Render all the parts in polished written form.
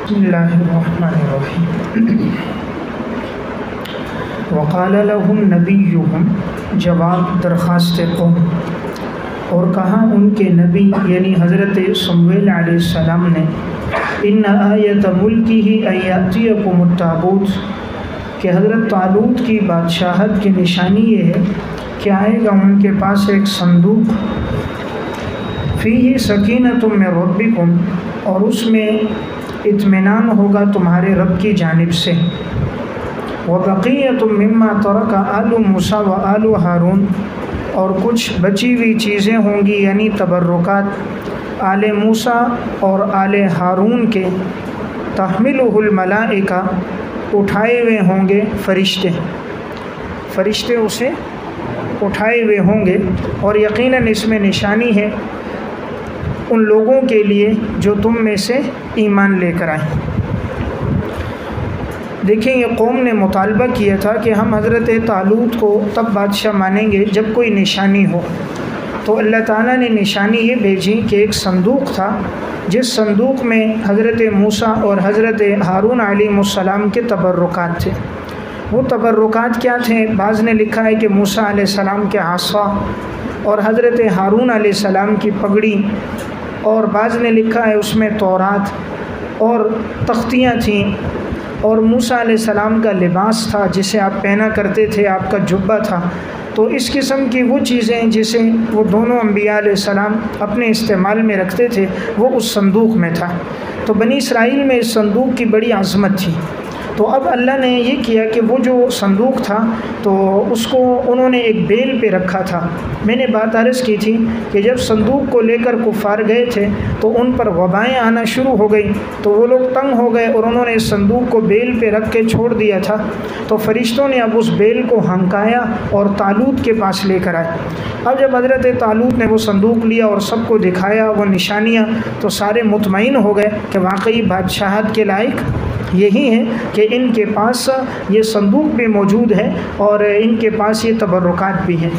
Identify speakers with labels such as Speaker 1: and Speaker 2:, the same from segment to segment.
Speaker 1: بسم اللہ الرحمن الرحیم۔ وقال لهم نبیہم، جواب درخواست قوم، اور کہا ان کے نبی یعنی حضرت سمویل علیہ السلام نے، ان آیۃ ملکہ ان یأتیکم التابوت، کہ حضرت طالوت کی بادشاہت کی نشانی یہ ہے کہ آئے گا ان کے پاس ایک صندوق، فیہ سکینۃ من ربکم، اور اس میں اطمینان ہوگا تمہارے رب کی جانب سے، وبقیۃ مما ترک آل موسیٰ و آل ہارون، اور کچھ بچی ہوئی چیزیں ہوں گی یعنی تبرکات آل موسیٰ اور آل ہارون کے، تحملہ الملائکہ، اٹھائے ہوئے ہوں گے فرشتے اسے اٹھائے ہوئے ہوں گے، اور یقیناً اس میں نشانی ہے ان لوگوں کے لیے جو تم میں سے ایمان لے کر آئیں۔ دیکھیں، یہ قوم نے مطالبہ کیا تھا کہ ہم حضرت طالوت کو تب بادشاہ مانیں گے جب کوئی نشانی ہو، تو اللہ تعالیٰ نے نشانی یہ بھیجی کہ ایک صندوق تھا، جس صندوق میں حضرت موسیٰ اور حضرت ہارون علیہ السلام کے تبرکات تھے۔ وہ تبرکات کیا تھے؟ بعض نے لکھا ہے کہ موسیٰ علیہ السلام کے عصا، اور حضرت ہارون علیہ السلام کی پگڑی، اور بعض نے لکھا ہے اس میں تورات اور تختیاں تھیں، اور موسیٰ علیہ السلام کا لباس تھا جسے آپ پہنا کرتے تھے، آپ کا جبہ تھا۔ تو اس قسم کی وہ چیزیں جسے وہ دونوں انبیاء علیہ السلام اپنے استعمال میں رکھتے تھے وہ اس صندوق میں تھا۔ تو بنی اسرائیل میں اس صندوق کی بڑی عظمت تھی۔ تو اب اللہ نے یہ کیا کہ وہ جو صندوق تھا تو اس کو انہوں نے ایک بیل پہ رکھا تھا۔ میں نے بات عرض کی تھی کہ جب صندوق کو لے کر کفار گئے تھے تو ان پر وبائیں آنا شروع ہو گئی، تو وہ لوگ تنگ ہو گئے اور انہوں نے اس صندوق کو بیل پہ رکھ کے چھوڑ دیا تھا۔ تو فرشتوں نے اب اس بیل کو ہنکایا اور طالوت کے پاس لے کر آئے۔ اب جب حضرت طالوت نے وہ صندوق لیا اور سب کو دکھایا وہ نشانیاں، تو سارے مطمئن ہو گئے کہ واقعی بادشاہت کے لائق یہی ہے کہ ان کے پاس یہ صندوق بھی موجود ہے اور ان کے پاس یہ تبرکات بھی ہیں۔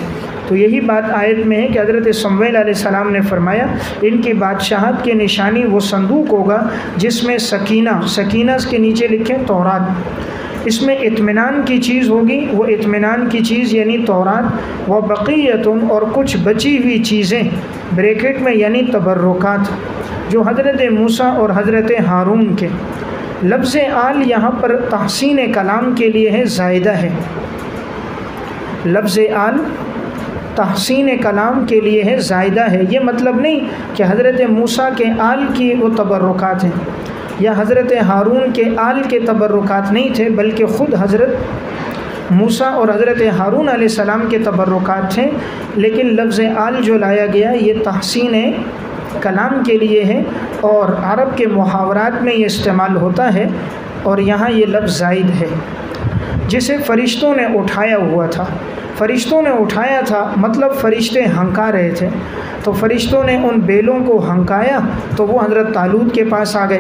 Speaker 1: تو یہی بات آیت میں ہے کہ حضرت سمویل علیہ السلام نے فرمایا ان کی بادشاہت کی نشانی وہ صندوق ہوگا جس میں سکینہ کے نیچے لکھیں تورات، اس میں اطمینان کی چیز ہوگی، وہ اطمینان کی چیز یعنی تورات، و بقیتن، اور کچھ بچی ہوئی چیزیں بریکٹ میں یعنی تبرکات جو حضرت موسیٰ اور حضرت ہارون کے۔ لفظ آل یہاں پر تحسین کلام کے لیے ہے، زائدہ ہے۔ لفظ آل تحسین کلام کے لیے ہے، زائدہ ہے۔ یہ مطلب نہیں کہ حضرت موسیٰ کے آل کی وہ تبرکات ہیں یا حضرت ہارون کے آل کے تبرکات نہیں تھے، بلکہ خود حضرت موسیٰ اور حضرت ہارون علیہ السلام کے تبرکات تھے۔ لیکن لفظ آل جو لایا گیا یہ تحسین کلام کے لیے ہے، اور عرب کے محاورات میں یہ استعمال ہوتا ہے، اور یہاں یہ لفظ زائد ہے۔ جسے فرشتوں نے اٹھایا ہوا تھا، فرشتوں نے اٹھایا تھا مطلب فرشتے ہنکا رہے تھے، تو فرشتوں نے ان بیلوں کو ہنکایا تو وہ حضرت طالوت کے پاس آ گئے۔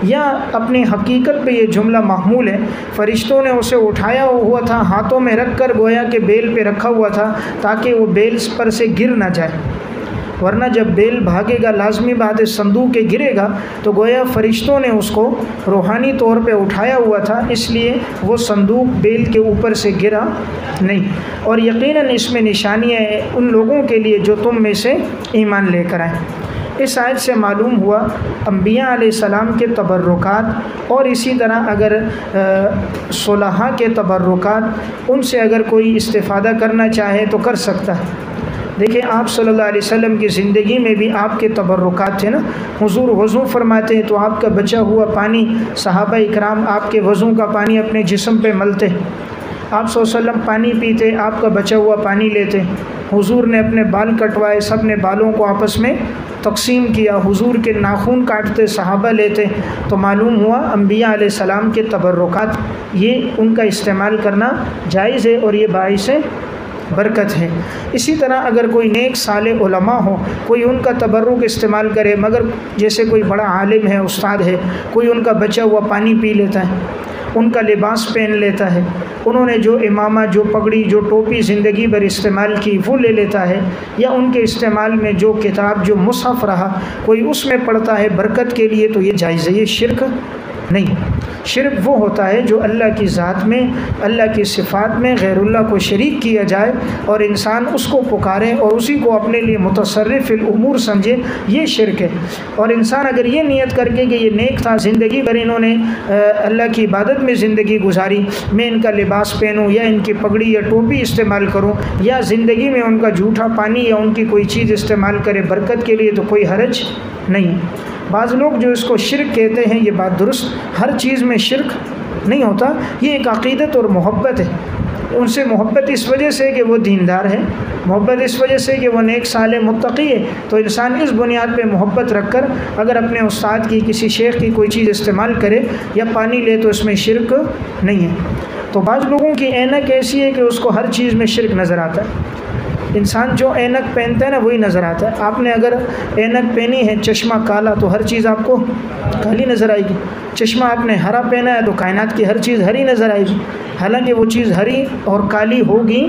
Speaker 1: یا اپنی حقیقت پہ یہ جملہ محمول ہے، فرشتوں نے اسے اٹھایا ہوا تھا، ہاتھوں میں رکھ کر گویا کہ بیل پہ رکھا ہوا تھا تاکہ وہ بیل پر سے گر نہ جائے، ورنہ جب بیل بھاگے گا لازمی بات ہے صندوق کے گرے گا، تو گویا فرشتوں نے اس کو روحانی طور پہ اٹھایا ہوا تھا، اس لیے وہ صندوق بیل کے اوپر سے گرا نہیں۔ اور یقیناً اس میں نشانیاں ہیں ان لوگوں کے لیے جو تم میں سے ایمان لے کر آئیں۔ اس آیت سے معلوم ہوا انبیاء علیہ السلام کے تبرکات، اور اسی طرح اگر صلحاء کے تبرکات ان سے اگر کوئی استفادہ کرنا چاہے تو کر سکتا ہے۔ دیکھیں آپ صلی اللہ علیہ وسلم کی زندگی میں بھی آپ کے تبرکات تھے نا، حضور وضو فرماتے ہیں تو آپ کا بچا ہوا پانی صحابہ اکرام آپ کے وضو کا پانی اپنے جسم پہ ملتے، آپ صلی اللہ علیہ وسلم پانی پیتے، آپ کا بچا ہوا پانی لیتے، حضور نے اپنے بال کٹوائے، سب نے بالوں کو آپس میں تقسیم کیا، حضور کے ناخن کاٹتے صحابہ لیتے، تو معلوم ہوا انبیاء علیہ السلام کے تبرکات یہ ان کا استعمال کرنا جائز ہے اور یہ باعث برکت ہے۔ اسی طرح اگر کوئی نیک صالح علماء ہو، کوئی ان کا تبرک استعمال کرے، مگر جیسے کوئی بڑا عالم ہے، استاد ہے، کوئی ان کا بچا ہوا پانی پی لیتا ہے، ان کا لباس پہن لیتا ہے، انہوں نے جو امامہ، جو پگڑی، جو ٹوپی زندگی بھر استعمال کی وہ لے لیتا ہے، یا ان کے استعمال میں جو کتاب، جو مصحف رہا کوئی اس میں پڑھتا ہے برکت کے لیے، تو یہ جائز ہے، یہ شرک نہیں۔ شرک وہ ہوتا ہے جو اللہ کی ذات میں، اللہ کی صفات میں غیر اللہ کو شریک کیا جائے اور انسان اس کو پکارے اور اسی کو اپنے لیے متصرف الامور سمجھے، یہ شرک ہے۔ اور انسان اگر یہ نیت کر کے کہ یہ نیک تھا، زندگی بھر انہوں نے اللہ کی عبادت میں زندگی گزاری، میں ان کا لباس پہنوں یا ان کی پگڑی یا ٹوپی استعمال کروں، یا زندگی میں ان کا جھوٹا پانی یا ان کی کوئی چیز استعمال کرے برکت کے لیے، تو کوئی حرج نہیں۔ بعض لوگ جو اس کو شرک کہتے ہیں، یہ بات درست، ہر چیز میں شرک نہیں ہوتا، یہ ایک عقیدت اور محبت ہے۔ ان سے محبت اس وجہ سے کہ وہ دیندار ہے، محبت اس وجہ سے کہ وہ نیک صالح متقی ہے، تو انسان اس بنیاد پہ محبت رکھ کر اگر اپنے استاد کی، کسی شیخ کی کوئی چیز استعمال کرے یا پانی لے تو اس میں شرک نہیں ہے۔ تو بعض لوگوں کی اینک ایسی ہے کہ اس کو ہر چیز میں شرک نظر آتا ہے۔ انسان جو اینک پہنتا ہے نا وہی نظر آتا ہے۔ آپ نے اگر اینک پہنی ہے چشمہ کالا تو ہر چیز آپ کو کالی نظر آئے گی، چشمہ آپ نے ہرا پہنا ہے تو کائنات کی ہر چیز ہری نظر آئے گی، حالانکہ وہ چیز ہری اور کالی ہوگی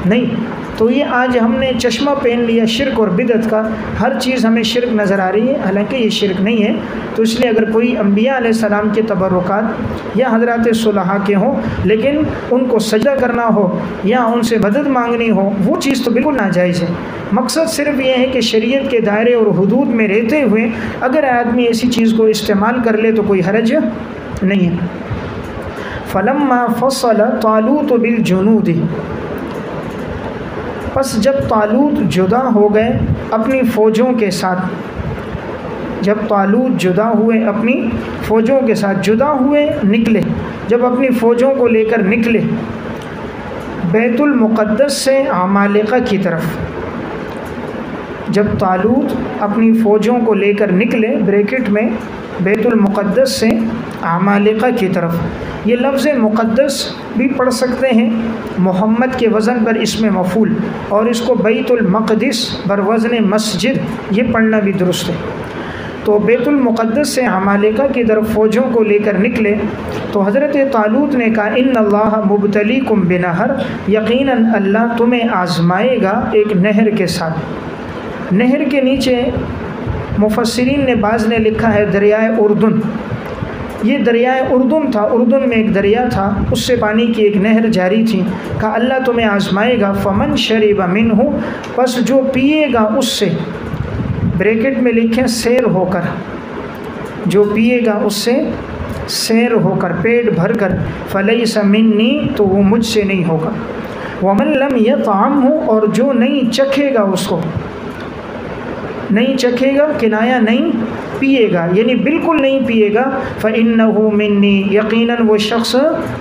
Speaker 1: نہیں۔ تو یہ آج ہم نے چشمہ پہن لیا شرک اور بدعت کا، ہر چیز ہمیں شرک نظر آ رہی ہے، حالانکہ یہ شرک نہیں ہے۔ تو اس لیے اگر کوئی انبیاء علیہ السلام کے تبرکات یا حضرات صلحاء کے ہوں لیکن ان کو سجدہ کرنا ہو یا ان سے مدد مانگنی ہو، وہ چیز تو بالکل ناجائز ہے۔ مقصد صرف یہ ہے کہ شریعت کے دائرے اور حدود میں رہتے ہوئے اگر آدمی ایسی چیز کو استعمال کر لے تو کوئی حرج نہیں ہے۔ فلما فصل طالوت بالجنود، پس جب طالوت جدا ہو گئے اپنی فوجوں کے ساتھ، جب طالوت جدا ہوئے اپنی فوجوں کے ساتھ، جدا ہوئے نکلے، جب اپنی فوجوں کو لے کر نکلے بیت المقدس سے عمالقہ کی طرف، جب طالوت اپنی فوجوں کو لے کر نکلے بریکٹ میں بیت المقدس سے عمالقہ کی طرف، یہ لفظ مقدس بھی پڑھ سکتے ہیں محمد کے وزن پر اسم مفعول، اور اس کو بیت المقدس بر وزن مسجد یہ پڑھنا بھی درست ہے۔ تو بیت المقدس سے عمالقہ کی طرف فوجوں کو لے کر نکلے تو حضرت طالوت نے کہا ان اللہ مبتلیکم بنہر، یقیناً اللہ تمہیں آزمائے گا ایک نہر کے ساتھ۔ نہر کے نیچے مفسرین نے بعض نے لکھا ہے دریائے اردن، یہ دریائے اردن تھا، اردن میں ایک دریا تھا، اس سے پانی کی ایک نہر جاری تھی۔ کہا اللہ تمہیں آزمائے گا، فمن شرب منہ، پس جو پیے گا اس سے، بریکٹ میں لکھیں سیر ہو کر، جو پیے گا اس سے سیر ہو کر، پیٹ بھر کر، فلیس منی، تو وہ مجھ سے نہیں ہوگا۔ ومن لم یطعمہ، اور جو نہیں چکھے گا اس کو، نہیں چکھے گا کنایا نہیں پیے گا، یعنی بالکل نہیں پیے گا، فإنہ منی، یقیناً وہ شخص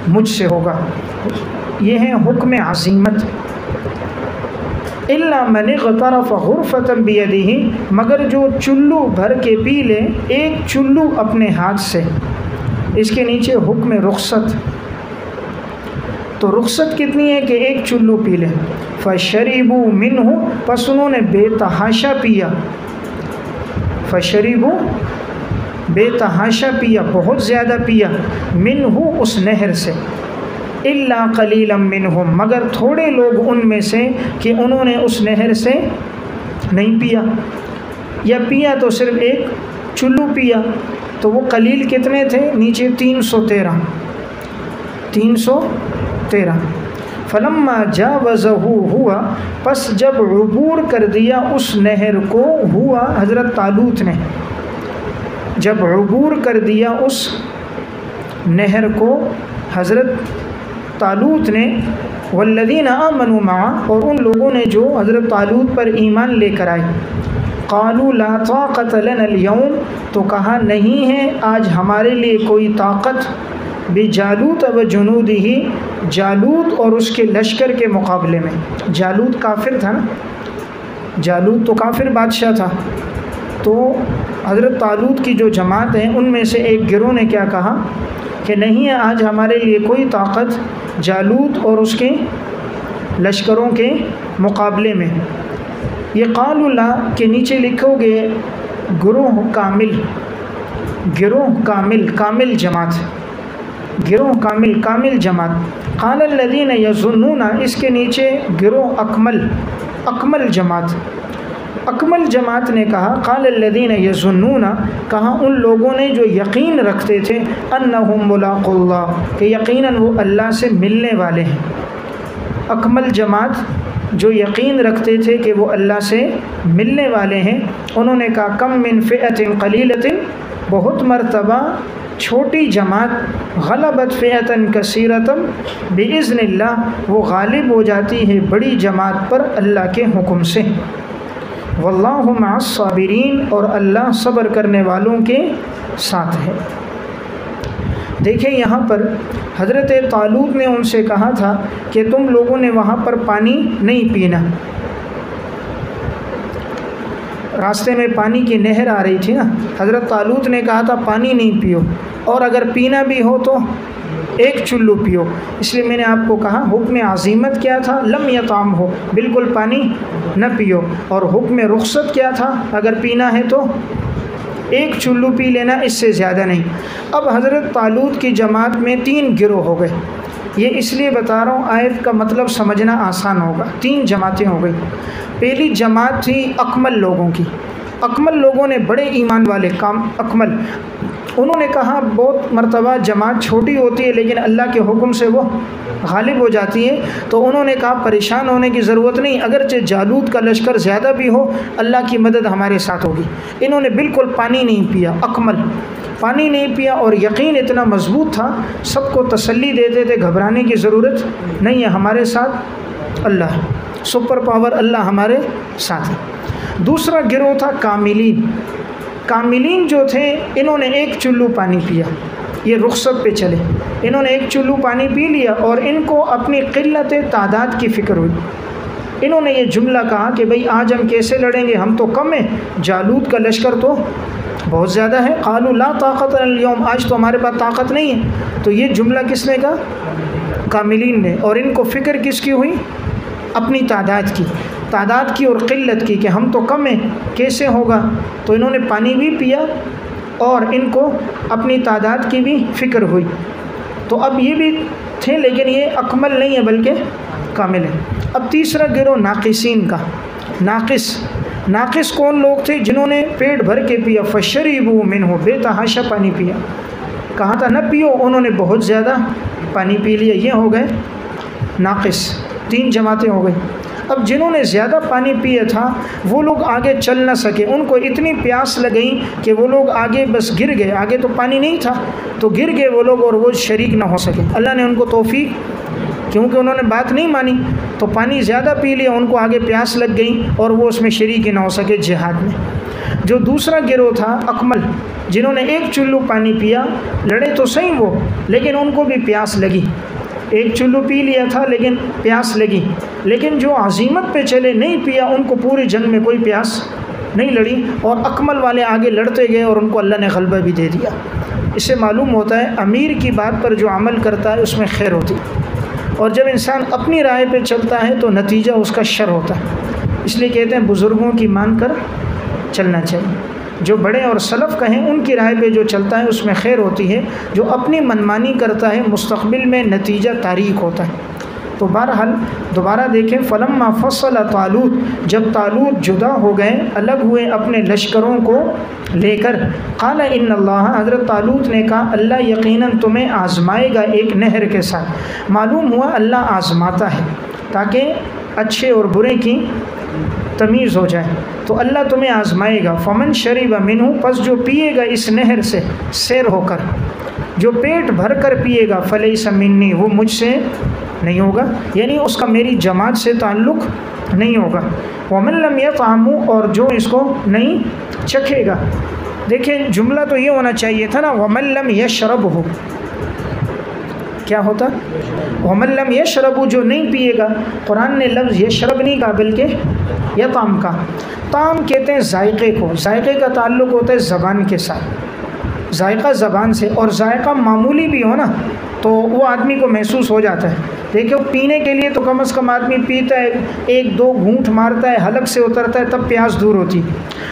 Speaker 1: مجھ سے ہوگا۔ یہ ہے حکم عزیمت۔ الا من اغترف غرفة بیدہ، مگر جو چلو بھر کے پی لے ایک چلو اپنے ہاتھ سے، اس کے نیچے حکم رخصت، تو رخصت کتنی ہے کہ ایک چلو پی لے، فشربوا منہ، پس انہوں نے بے تحاشا پیا، فشربوا بے تحاشا پیا، بہت زیادہ پیا، منہ اس نہر سے، الا قلیلا منہم، مگر تھوڑے لوگ ان میں سے کہ انہوں نے اس نہر سے نہیں پیا، یا پیا تو صرف ایک چلو پیا، تو وہ قلیل کتنے تھے نیچے 313، 313۔ فلما جاوزہ ہوا، پس جب عبور کر دیا اس نہر کو، ہوا حضرت طالوت نے، جب عبور کر دیا اس نہر کو حضرت طالوت نے، والذین آمنوا معہ، اور ان لوگوں نے جو حضرت طالوت پر ایمان لے کر آئے، قالوا لا طاقت لنا اليوم، تو کہا نہیں ہے آج ہمارے لیے کوئی طاقت، بجالوت و جنودہ، جالوت اور اس کے لشکر کے مقابلے میں۔ جالوت کافر تھا نا، جالوت تو کافر بادشاہ تھا، تو حضرت طالوت کی جو جماعت ہیں ان میں سے ایک گروہ نے کیا کہا کہ نہیں ہے آج ہمارے لیے کوئی طاقت جالوت اور اس کے لشکروں کے مقابلے میں۔ یہ قالوا لا کے نیچے لکھو گے گروہ کامل، گروہ کامل، کامل جماعت، گروہ کامل، کامل جماعت۔ قال الذین یظنون، اس کے نیچے گروہ اکمل، اکمل جماعت۔ اکمل جماعت نے کہا قال الذین یظنون، کہا ان لوگوں نے جو یقین رکھتے تھے انہم ملاقو اللہ، کہ یقیناً وہ اللہ سے ملنے والے ہیں۔ اکمل جماعت جو یقین رکھتے تھے کہ وہ اللہ سے ملنے والے ہیں، انہوں نے کہا کم من فئۃ قلیلۃ، بہت مرتبہ چھوٹی جماعت غلبت فئۃ کثیرۃ باذن اللہ، وہ غالب ہو جاتی ہے بڑی جماعت پر اللہ کے حکم سے۔ واللہ مع الصابرین، اور اللہ صبر کرنے والوں کے ساتھ ہے۔ دیکھیں یہاں پر حضرت طالوت نے ان سے کہا تھا کہ تم لوگوں نے وہاں پر پانی نہیں پینا، راستے میں پانی کی نہر آ رہی تھی نا، حضرت طالوت نے کہا تھا پانی نہیں پیو، اور اگر پینا بھی ہو تو ایک چلو پیو۔ اس لیے میں نے آپ کو کہا حکم عزیمت کیا تھا؟ لم یطعم ہو، بالکل پانی نہ پیو، اور حکم رخصت کیا تھا؟ اگر پینا ہے تو ایک چلو پی لینا، اس سے زیادہ نہیں۔ اب حضرت طالوت کی جماعت میں 3 گروہ ہو گئے، یہ اس لیے بتا رہا ہوں آیت کا مطلب سمجھنا آسان ہوگا۔ 3 جماعتیں ہو گئی۔ پہلی جماعت تھی اکمل لوگوں کی، اکمل لوگوں نے بڑے ایمان والے اکمل، انہوں نے کہا بہت مرتبہ جماعت چھوٹی ہوتی ہے لیکن اللہ کے حکم سے وہ غالب ہو جاتی ہے، تو انہوں نے کہا پریشان ہونے کی ضرورت نہیں، اگرچہ جالوت کا لشکر زیادہ بھی ہو اللہ کی مدد ہمارے ساتھ ہوگی۔ انہوں نے بالکل پانی نہیں پیا، اکمل پانی نہیں پیا، اور یقین اتنا مضبوط تھا، سب کو تسلی دیتے تھے گھبرانے کی ضرورت نہیں ہے، ہمارے ساتھ اللہ ہے، سپر پاور اللہ ہمارے ساتھ ہے۔ دوسرا گروہ تھا کاملین، کاملین جو تھے انہوں نے ایک چلو پانی پیا، یہ رخصت پہ چلے، انہوں نے ایک چلو پانی پی لیا، اور ان کو اپنی قلت تعداد کی فکر ہوئی۔ انہوں نے یہ جملہ کہا کہ بھئی آج ہم کیسے لڑیں گے، ہم تو کم ہیں، جالوت کا لشکر تو بہت زیادہ ہے۔ قالوا لا طاقت لنا اليوم، آج تو ہمارے پاس طاقت نہیں ہے۔ تو یہ جملہ کس نے کہا؟ کاملین نے، اور ان کو فکر کس کی ہوئی؟ اپنی تعداد کی اور قلت کی، کہ ہم تو کم ہیں، کیسے ہوگا۔ تو انہوں نے پانی بھی پیا اور ان کو اپنی تعداد کی بھی فکر ہوئی۔ تو اب یہ بھی تھے لیکن یہ اکمل نہیں ہے بلکہ کامل ہے۔ اب تیسرا گروہ ناقصین کا، ناقص کون لوگ تھے؟ جنہوں نے پیٹ بھر کے پیا، فشربوا منہ، بے تحاشا پانی پیا، کہا تھا نہ پیو، انہوں نے بہت زیادہ پانی پی لیا، یہ ہو گئے ناقص۔ 3 جماعتیں ہو گئی۔ اب جنہوں نے زیادہ پانی پیا تھا وہ لوگ آگے چل نہ سکے، ان کو اتنی پیاس لگئی کہ وہ لوگ آگے بس گر گئے، آگے تو پانی نہیں تھا تو گر گئے وہ لوگ، اور وہ شریک نہ ہو سکے۔ اللہ نے ان کو توفیق، کیونکہ انہوں نے بات نہیں مانی تو پانی زیادہ پی لیا، ان کو آگے پیاس لگ گئی اور وہ اس میں شریک ہی نہ ہو سکے جہاد میں۔ جو دوسرا گروہ تھا اکمل، جنہوں نے ایک چلو پانی پیا، لڑے تو صحیح وہ، لیکن ان کو بھی پیاس لگی، ایک چلو پی لیا تھا لیکن پیاس لگی، لیکن جو عزیمت پہ چلے نہیں پیا، ان کو پوری جنگ میں کوئی پیاس نہیں لڑی، اور اکمل والے آگے لڑتے گئے اور ان کو اللہ نے غلبہ بھی دے دیا۔ اس سے معلوم ہوتا ہے امیر کی بات پر جو عمل کرتا ہے اس میں خیر ہوتی، اور جب انسان اپنی رائے پہ چلتا ہے تو نتیجہ اس کا شر ہوتا ہے۔ اس لیے کہتے ہیں بزرگوں کی مان کر چلنا چاہیے، جو بڑے اور سلف کہیں ان کی رائے پہ جو چلتا ہے اس میں خیر ہوتی ہے، جو اپنی منمانی کرتا ہے مستقبل میں نتیجہ تاریک ہوتا ہے۔ تو بہرحال دوبارہ دیکھیں، فلما فصل طالوت، جب طالوت جدا ہو گئے، الگ ہوئے اپنے لشکروں کو لے کر، قال ان اللہ، حضرت طالوت نے کہا اللہ یقیناً تمہیں آزمائے گا ایک نہر کے ساتھ۔ معلوم ہوا اللہ آزماتا ہے تاکہ اچھے اور برے کی تمیز ہو جائے، تو اللہ تمہیں آزمائے گا۔ فمن شرب منہ، پس جو پیے گا اس نہر سے سیر ہو کر، جو پیٹ بھر کر پیے گا، فلیس منی، وہ مجھ سے نہیں ہوگا، یعنی اس کا میری جماعت سے تعلق نہیں ہوگا۔ ومن لم یطعمہ، اور جو اس کو نہیں چکھے گا۔ دیکھیں جملہ تو یہ ہونا چاہیے تھا نا، ومن لم یشربہ، کیا ہوتا؟ ومن لم یشربہ، جو نہیں پیے گا۔ قرآن نے لفظ یشرب نہیں کہا بلکہ یطعم کا۔ طعم کہتے ہیں ذائقے کو، ذائقے کا تعلق ہوتا ہے زبان کے ساتھ۔ ذائقہ زبان سے، اور ذائقہ معمولی بھی ہو نا تو وہ آدمی کو محسوس ہو جاتا ہے۔ دیکھو پینے کے لیے تو کم از کم آدمی پیتا ہے، 1-2 گھونٹ مارتا ہے، حلق سے اترتا ہے، تب پیاس دور ہوتی۔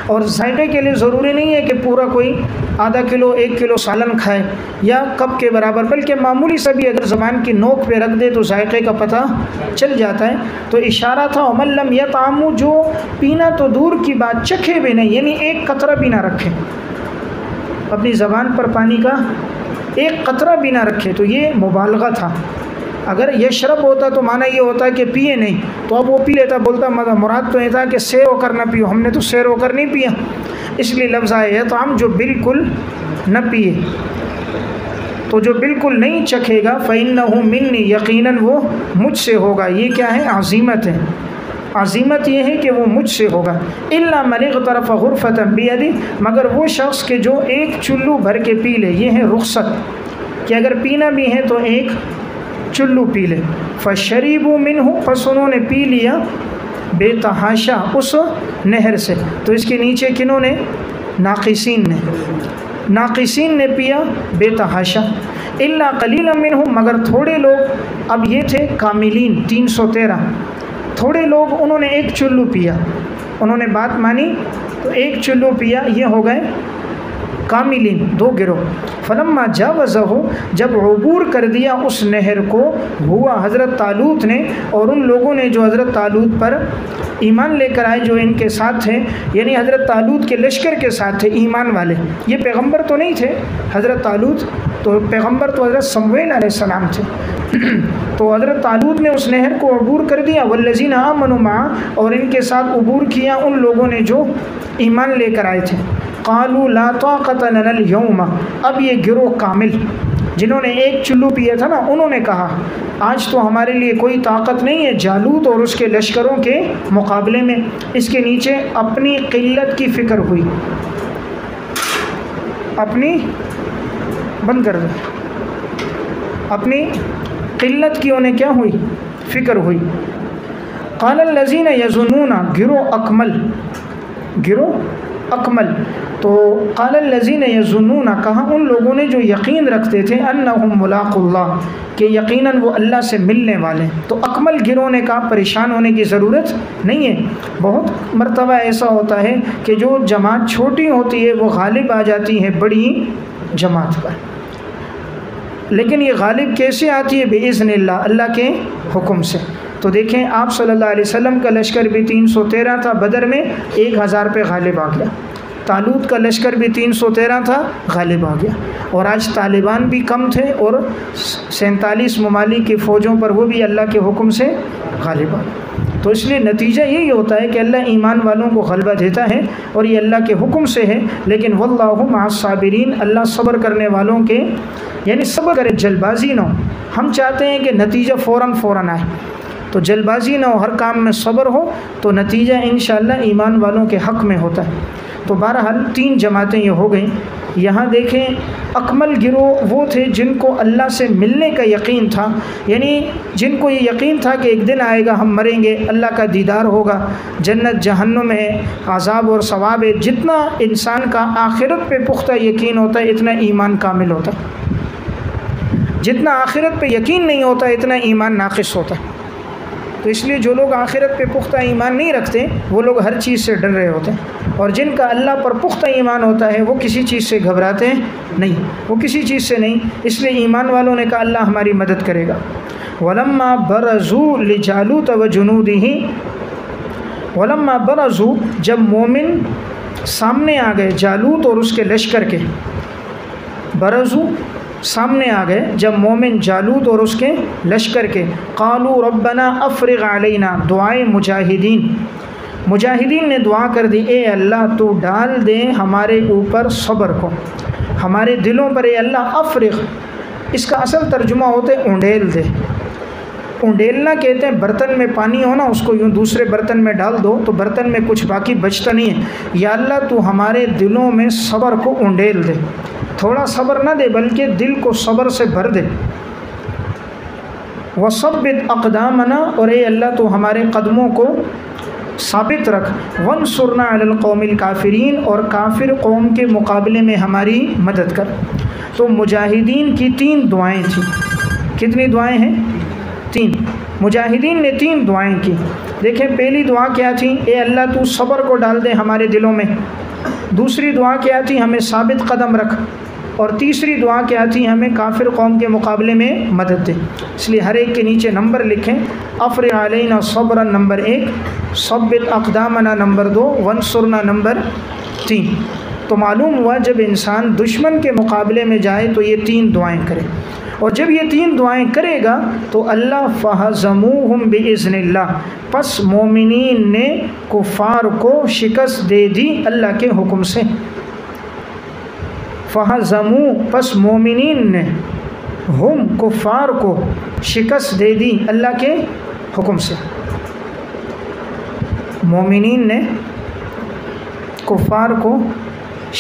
Speaker 1: اور ذائقے کے لیے ضروری نہیں ہے کہ پورا کوئی آدھا کلو 1 کلو سالن کھائے یا کپ کے برابر، بلکہ معمولی سا بھی اگر زبان کی نوک پہ رکھ دے تو ذائقے کا پتہ چل جاتا ہے۔ تو اشارہ تھا وَمَن لَّمْ يَطْعَمْ، جو پینا تو دور کی بات چکھے بھی نہیں، یعنی ایک قطرہ بھی نہ رکھے، اپنی زبان پر پانی کا ایک قطرہ بھی نہ رکھے، تو یہ مبالغہ تھا۔ اگر یشرب ہوتا تو معنی یہ ہوتا ہے کہ پیے نہیں، تو اب وہ پی لیتا، بولتا مراد تو یہ تھا کہ سیر ہو کر نہ پیو، ہم نے تو سیر ہو کر نہیں پیا، اس لیے لفظ آئے یطعم، جو بالکل نہ پیے۔ تو جو بالکل نہیں چکھے گا فَإِنَّهُ مِنِّي، یقیناً وہ مجھ سے ہوگا۔ یہ کیا ہے؟ عزیمت ہے۔ عزیمت یہ ہے کہ وہ مجھ سے ہوگا۔ إِلَّا مَنِ اغْتَرَفَ غُرْفَةً بِيَدِهِ، مگر وہ شخص کے جو ایک چلو بھر کے پی لے، یہ ہے رخصت کہ اگر پینا بھی ہے تو ایک چلو پی لے۔ فَشَرِبُوا مِنْهُ، پس انہوں نے پی لیا بے تحاشا اس نہر سے۔ تو اس کے نیچے کنہوں نے؟ ناقصین نے پیا بے تحاشا۔ إِلَّا قَلِيلًا مِّنْهُمْ، مگر تھوڑے لوگ، اب یہ تھے کاملین 313، تھوڑے لوگ انہوں نے ایک چلو پیا، انہوں نے بات مانی تو ایک چلو پیا، یہ ہو گئے کاملین 2 گروہ۔ فلما جاوزہ، جب عبور کر دیا اس نہر کو، ہوا حضرت طالوت نے اور ان لوگوں نے جو حضرت طالوت پر ایمان لے کر آئے، جو ان کے ساتھ تھے، یعنی حضرت طالوت کے لشکر کے ساتھ تھے ایمان والے، یہ پیغمبر تو نہیں تھے حضرت طالوت، تو پیغمبر تو حضرت سمویل علیہ السلام تھے۔ تو حضرت طالوت نے اس نہر کو عبور کر دیا، والذین آمنوا معہ، اور ان کے ساتھ عبور کیا ان لوگوں نے جو ایمان لے کر آئے تھے۔ قالوا لا طاقت لنا اليوم، اب یہ گروہ کامل جنہوں نے ایک چلو پیا تھا نا، انہوں نے کہا آج تو ہمارے لیے کوئی طاقت نہیں ہے جالوت اور اس کے لشکروں کے مقابلے میں۔ اس کے نیچے اپنی قلت کی فکر ہوئی، اپنی بند کر دیں، اپنی قلت کی انہیں کیا ہوئی؟ فکر ہوئی۔ قال الذین یظنون، گروہ اکمل، تو قال الذین یظنون، کہا ان لوگوں نے جو یقین رکھتے تھے، انہم ملاق اللہ، کہ یقیناً وہ اللہ سے ملنے والے۔ تو اکمل گروہ نے کہا پریشان ہونے کی ضرورت نہیں ہے۔ بہت مرتبہ ایسا ہوتا ہے کہ جو جماعت چھوٹی ہوتی ہے وہ غالب آ جاتی ہے بڑی جماعت پر، لیکن یہ غالب کیسے آتی ہے؟ بِإِذْنِ اللہ، اللہ کے حکم سے۔ تو دیکھیں آپ صلی اللہ علیہ وسلم کا لشکر بھی 313 تھا، بدر میں 1000 پہ غالب آ گیا۔ طالوت کا لشکر بھی 313 تھا، غالب آ گیا۔ اور آج طالبان بھی کم تھے اور 47 ممالک کی فوجوں پر وہ بھی اللہ کے حکم سے غالب آ گئے۔ تو اس لیے نتیجہ یہی ہوتا ہے کہ اللہ ایمان والوں کو غلبہ دیتا ہے اور یہ اللہ کے حکم سے ہے، لیکن واللہ مع الصابرین، اللہ صبر کرنے والوں کے، یعنی صبر کرے، جلد بازی نہ ہو۔ ہم چاہتے ہیں کہ نتیجہ فوراً آئے، تو جلد بازی نہ ہو، ہر کام میں صبر ہو، تو نتیجہ انشاءاللہ ایمان والوں کے حق میں ہوتا ہے۔ تو بہرحال 3 جماعتیں یہ ہو گئیں۔ یہاں دیکھیں اکمل گروہ وہ تھے جن کو اللہ سے ملنے کا یقین تھا، یعنی جن کو یہ یقین تھا کہ ایک دن آئے گا ہم مریں گے، اللہ کا دیدار ہوگا، جنت جہنم ہے، عذاب اور ثواب ہے۔ جتنا انسان کا آخرت پہ پختہ یقین ہوتا ہے اتنا ایمان کامل ہوتا ہے، جتنا آخرت پہ یقین نہیں ہوتا اتنا ایمان ناقص ہوتا ہے۔ تو اس لیے جو لوگ آخرت پہ پختہ ایمان نہیں رکھتے وہ لوگ ہر چیز سے ڈر رہے ہوتے ہیں، اور جن کا اللہ پر پختہ ایمان ہوتا ہے وہ کسی چیز سے گھبراتے نہیں، وہ کسی چیز سے نہیں۔ اس لیے ایمان والوں نے کہا اللہ ہماری مدد کرے گا۔ وَلَمَّا بَرَزُوا لِجَالُوتَ وَجُنُودِهِ، وَلَمَّا بَرَزُوا، جب مومن سامنے آ گئے جالوت اور اس کے لشکر کے، برزو سامنے آ گئے جب مومن جالوت اور اس کے لشکر کے، قالوا ربنا افرغ علینا، دعائے مجاہدین نے دعا کر دی، اے اللہ تو ڈال دے ہمارے اوپر صبر کو، ہمارے دلوں پر، اے اللہ افرغ، اس کا اصل ترجمہ ہوتا ہے اونڈیل دے۔ اونڈیلنا کہتے ہیں برتن میں پانی ہونا، اس کو یوں دوسرے برتن میں ڈال دو تو برتن میں کچھ باقی بچتا نہیں ہے۔ یا اللہ تو ہمارے دلوں میں صبر کو اونڈیل دے، تھوڑا صبر نہ دے بلکہ دل کو صبر سے بھر دے۔ وَثَبِّتْ أَقْدَامَنَا، اور اے اللہ تو ہمارے قدموں کو ثابت رکھ، وانصرنا علی القوم الکافرین، اور کافر قوم کے مقابلے میں ہماری مدد کر۔ تو مجاہدین کی 3 دعائیں تھیں۔ کتنی دعائیں ہیں؟ 3۔ مجاہدین نے 3 دعائیں کی۔ دیکھیں پہلی دعا کیا تھی؟ اے اللہ تو صبر کو ڈال دے ہمارے دلوں میں۔ دوسری دعا کیا تھی؟ ہمیں ثابت قدم رکھ۔ اور تیسری دعا کیا تھی؟ ہمیں کافر قوم کے مقابلے میں مدد دے۔ اس لیے ہر ایک کے نیچے نمبر لکھیں، افرغ علینا صبرا نمبر 1، ثبت اقدامنا نمبر 2، وانصرنا نمبر 3۔ تو معلوم ہوا جب انسان دشمن کے مقابلے میں جائے تو یہ 3 دعائیں کرے، اور جب یہ 3 دعائیں کرے گا تو اللہ فہزموہم بإذن اللہ، پس مومنین نے کفار کو شکست دے دی اللہ کے حکم سے۔ فہزمو، پس مومنین نے، ہم کفار کو شکست دے دی اللہ کے حکم سے۔ مومنین نے کفار کو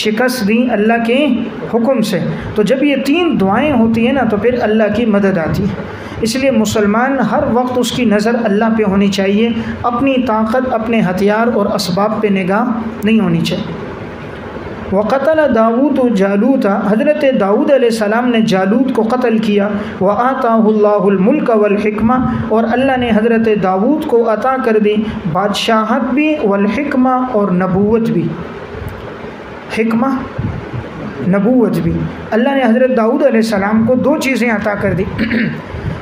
Speaker 1: شکست دی اللہ کے حکم سے۔ تو جب یہ 3 دعائیں ہوتی ہیں نا تو پھر اللہ کی مدد آتی ہے۔ اس لیے مسلمان ہر وقت اس کی نظر اللہ پہ ہونی چاہیے، اپنی طاقت، اپنے ہتھیار اور اسباب پہ نگاہ نہیں ہونی چاہیے۔ وقتل داؤد جالوت، حضرت داؤد علیہ السلام نے جالوت کو قتل کیا۔ وآتاہ اللہ الملک والحکمہ، اور اللہ نے حضرت داؤد کو عطا کر دی بادشاہت بھی، والحکمہ، اور نبوت بھی۔ حکمہ، نبوت بھی، اللہ نے حضرت داؤد علیہ السلام کو 2 چیزیں عطا کر دی۔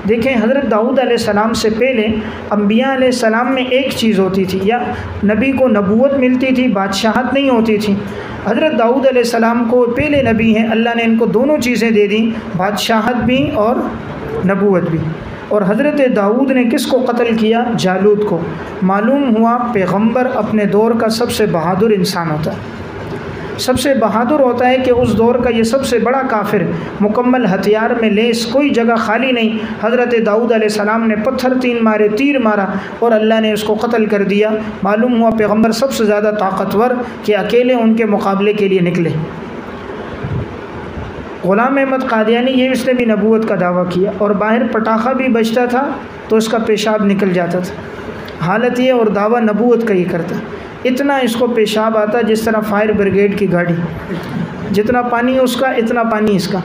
Speaker 1: دیکھیں حضرت داؤد علیہ السلام سے پہلے انبیاء علیہ السلام میں ایک چیز ہوتی تھی، یا نبی کو نبوت ملتی تھی، بادشاہت نہیں ہوتی تھی۔ حضرت داؤد علیہ السلام کو پہلے نبی ہیں، اللہ نے ان کو دونوں چیزیں دے دیں، بادشاہت بھی اور نبوت بھی۔ اور حضرت داؤد نے کس کو قتل کیا؟ جالوت کو۔ معلوم ہوا پیغمبر اپنے دور کا سب سے بہادر انسان ہوتا ہے، سب سے بہادر ہوتا ہے کہ اس دور کا یہ سب سے بڑا کافر، مکمل ہتھیار میں لیس، کوئی جگہ خالی نہیں۔ حضرت داؤد علیہ السلام نے پتھر 3 مارے، تیر مارا، اور اللہ نے اس کو قتل کر دیا۔ معلوم ہوا پیغمبر سب سے زیادہ طاقتور کہ اکیلے ان کے مقابلے کے لیے نکلے۔ غلام احمد قادیانی، یہ اس نے بھی نبوت کا دعویٰ کیا، اور باہر پٹاخہ بھی بجتا تھا تو اس کا پیشاب نکل جاتا تھا۔ حالت یہ، اور دعویٰ نبوت کا ہی کرتا، اتنا اس کو پیشاب آتا جس طرح فائر بریگیڈ کی گاڑی، جتنا پانی اس کا اتنا پانی اس کا۔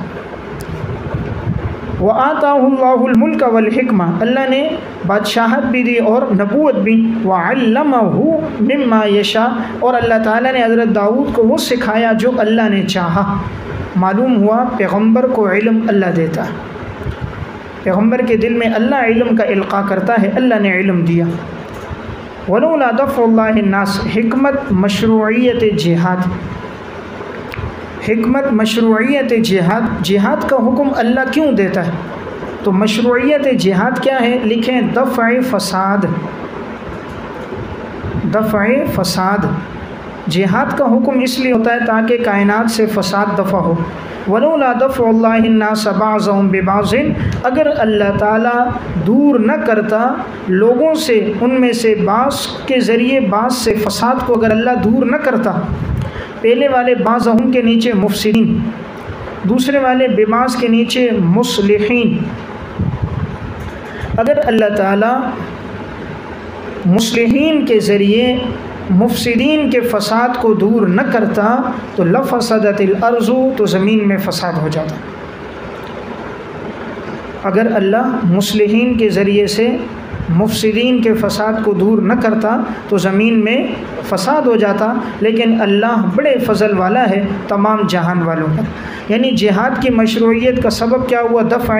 Speaker 1: وَآتَاهُ اللَّهُ الْمُلْكَ وَالْحِكْمَةَ، اللہ نے بادشاہت بھی دی اور نبوت بھی۔ وَعَلَّمَهُ مِمَّا يَشَاءُ، اور اللہ تعالیٰ نے حضرت داؤد کو وہ سکھایا جو اللہ نے چاہا۔ معلوم ہوا پیغمبر کو علم اللہ دیتا ہے، پیغمبر کے دل میں اللہ علم کا القاء کرتا ہے، اللہ نے علم دیا۔ وَلَوْلَا دَفْعُ اللَّهِ النَّاسَ، حکمت مشروعیت جہاد، حکمت مشروعیت جہاد، جہاد کا حکم اللہ کیوں دیتا ہے؟ تو مشروعیت جہاد کیا ہے؟ لکھیں دفع فساد، دفع فساد۔ جہاد کا حکم اس لیے ہوتا ہے تاکہ کائنات سے فساد دفع ہو۔ وَلَوْلَا دَفْعُ اللَّهِ النَّاسَ بَعْضَهُمْ بِبَعْضٍ، اگر اللہ تعالیٰ دور نہ کرتا لوگوں سے، ان میں سے بعض کے ذریعے بعض سے فساد کو اگر اللہ دور نہ کرتا، پہلے والے بعضہم کے نیچے مفسدین، دوسرے والے ببعض کے نیچے مصلحین، اگر اللہ تعالیٰ مصلحین کے ذریعے مفسدین کے فساد کو دور نہ کرتا تو لفسدت الارض، تو زمین میں فساد ہو جاتا۔ اگر اللہ مصلحین کے ذریعے سے مفسدین کے فساد کو دور نہ کرتا تو زمین میں فساد ہو جاتا، لیکن اللہ بڑے فضل والا ہے تمام جہان والوں پر۔ یعنی جہاد کی مشروعیت کا سبب کیا ہوا؟ دفع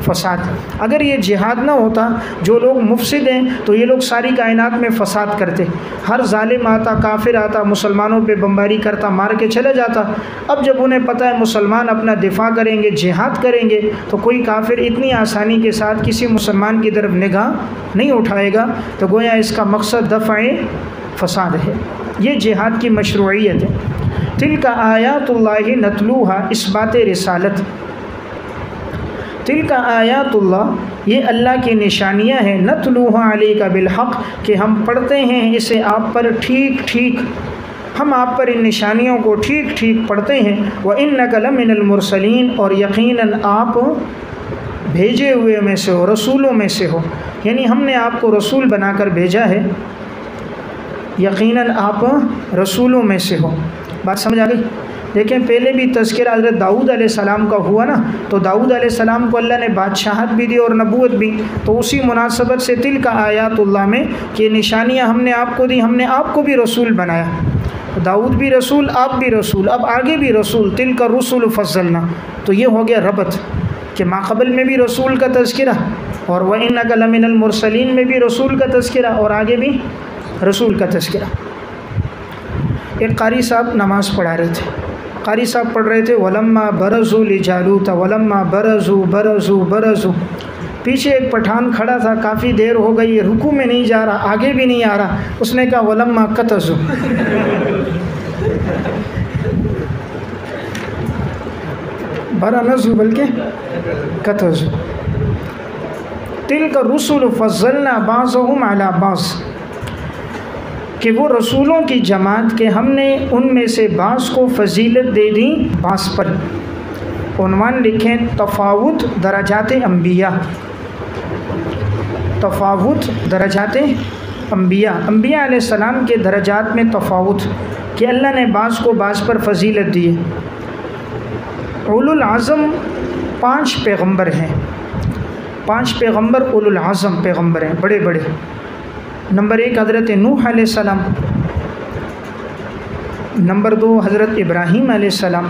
Speaker 1: فساد۔ اگر یہ جہاد نہ ہوتا، جو لوگ مفسد ہیں تو یہ لوگ ساری کائنات میں فساد کرتے، ہر ظالم آتا، کافر آتا، مسلمانوں پہ بمباری کرتا، مار کے چلا جاتا۔ اب جب انہیں پتہ ہے مسلمان اپنا دفاع کریں گے، جہاد کریں گے، تو کوئی کافر اتنی آسانی کے ساتھ کسی مسلمان کی طرف نگاہ نہیں اٹھائے گا، تو گویا اس کا مقصد دفع فساد ہے۔ یہ جہاد کی مشروعیت ہے۔ تلک آیات اللہ نتلوہا، اس بات رسالت، تلک آیات اللہ، یہ اللہ کی نشانیاں ہیں، نتلوہا علیک بالحق، کہ ہم پڑھتے ہیں اسے آپ پر ٹھیک ٹھیک، ہم آپ پر ان نشانیوں کو ٹھیک ٹھیک پڑھتے ہیں۔ وَإِنَّكَ لَمِنَ الْمُرْسَلِينَ، اور یقیناً آپ بھیجے ہوئے میں سے ہو، رسولوں میں سے ہو، یعنی ہم نے آپ کو رسول بنا کر بھیجا ہے۔ یقیناً آپ رسولوں میں سے ہو۔ بات سمجھ آ گئی؟ دیکھیں پہلے بھی تذکرہ حضرت داؤد علیہ السلام کا ہوا نا، تو داؤد علیہ السلام کو اللہ نے بادشاہت بھی دی اور نبوت بھی، تو اسی مناسبت سے تلک آیات اللہ میں کہ نشانیاں ہم نے آپ کو دی، ہم نے آپ کو بھی رسول بنایا۔ داؤد بھی رسول، آپ بھی رسول، اب آگے بھی رسول، تلک الرسل فضلنا، تو یہ ہو گیا ربط کہ ماقبل میں بھی رسول کا تذکرہ اور وَإِنَّكَ لَمِنَ الْمُرْسَلِينَ میں بھی رسول کا تذکرہ اور آگے بھی رسول کا تذکرہ۔ ایک قاری صاحب نماز پڑھا رہے تھے، قاری صاحب پڑھ رہے تھے وَلَمَّا بَرَزُوا لِجَالُوتَ وَلَمَّا بَرَزُوا، پیچھے ایک پٹھان کھڑا تھا، کافی دیر ہو گئی، رکوع میں نہیں جا رہا، آگے بھی نہیں آ رہا، اس نے کہا وَلَمَّا قَتَزُوا، برنزوا بلکہ قتزوا۔ تلک الرسل فضلنا بعضهم على بعض، کہ وہ رسولوں کی جماعت کہ ہم نے ان میں سے بعض کو فضیلت دے دی بعض پر۔ عنوان لکھیں تفاوت درجات انبیاء، تفاوت درجات انبیاء، انبیاء علیہ السلام کے درجات میں تفاوت کہ اللہ نے بعض کو بعض پر فضیلت دی ہے۔ اولو العزم 5 پیغمبر ہیں، 5 پیغمبر اولو العزم پیغمبر ہیں، بڑے بڑے۔ نمبر 1 حضرت نوح علیہ السلام، نمبر 2 حضرت ابراہیم علیہ السلام،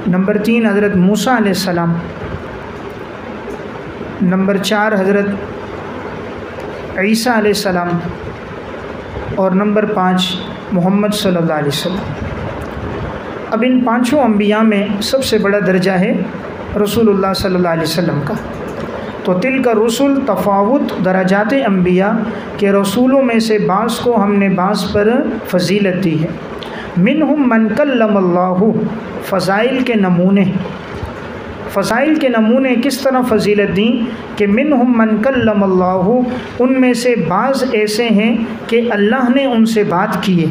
Speaker 1: نمبر 3 حضرت موسیٰ علیہ السلام، نمبر 4 حضرت عیسیٰ علیہ السلام، اور نمبر 5 محمد صلی اللہ علیہ وسلم۔ اب ان 5 انبیاء میں سب سے بڑا درجہ ہے رسول اللہ صلی اللہ علیہ وسلم کا۔ تو تلک الرسل تفاوت درجات انبیاء کہ رسولوں میں سے بعض کو ہم نے بعض پر فضیلت دی ہے۔ منہم من کلم اللہ، فضائل کے نمونے، فضائل کے نمونے کس طرح فضیلت دیں کہ منہم من کلم اللہ، ان میں سے بعض ایسے ہیں کہ اللہ نے ان سے بات کی ہے۔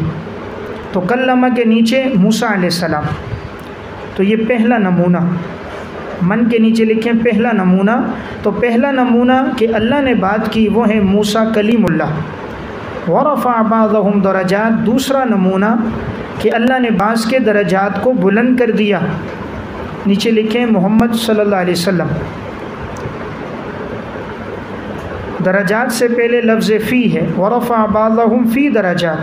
Speaker 1: تو کلمہ کے نیچے موسیٰ علیہ السلام، تو یہ پہلا نمونہ، من کے نیچے لکھیں پہلا نمونہ، تو پہلا نمونہ کہ اللہ نے بات کی وہ ہے موسیٰ کلیم اللہ۔ ورفع بعضهم درجات، دوسرا نمونہ کہ اللہ نے بعض کے درجات کو بلند کر دیا، نیچے لکھیں محمد صلی اللہ علیہ وسلم۔ درجات سے پہلے لفظ فی ہے، ورفع بعضهم فی درجات،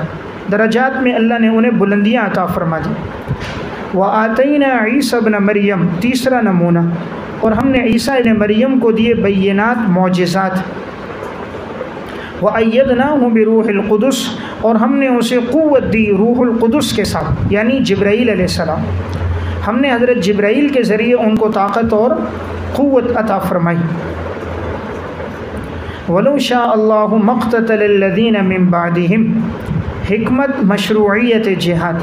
Speaker 1: درجات میں اللہ نے انہیں بلندیاں عطا فرما دی۔ وَآتَيْنَا عِيسَى ابْنَ مریم، تیسرا نمونہ، اور ہم نے عیسیٰ ابن مریم کو دیے بینات، معجزات۔ وَأَيَّدْنَاهُ بِرُوحِ الْقُدُسِ، اور ہم نے اسے قوت دی روح القدس کے ساتھ، یعنی جبرائیل علیہ السلام، ہم نے حضرت جبرائیل کے ذریعے ان کو طاقت اور قوت عطا فرمائی۔ وَلَوْ شَاءَ اللَّهُ مَا اقْتَتَلَ الَّذِينَ مِن بَعْدِهِمْ، حکمت مشروعیت جہاد،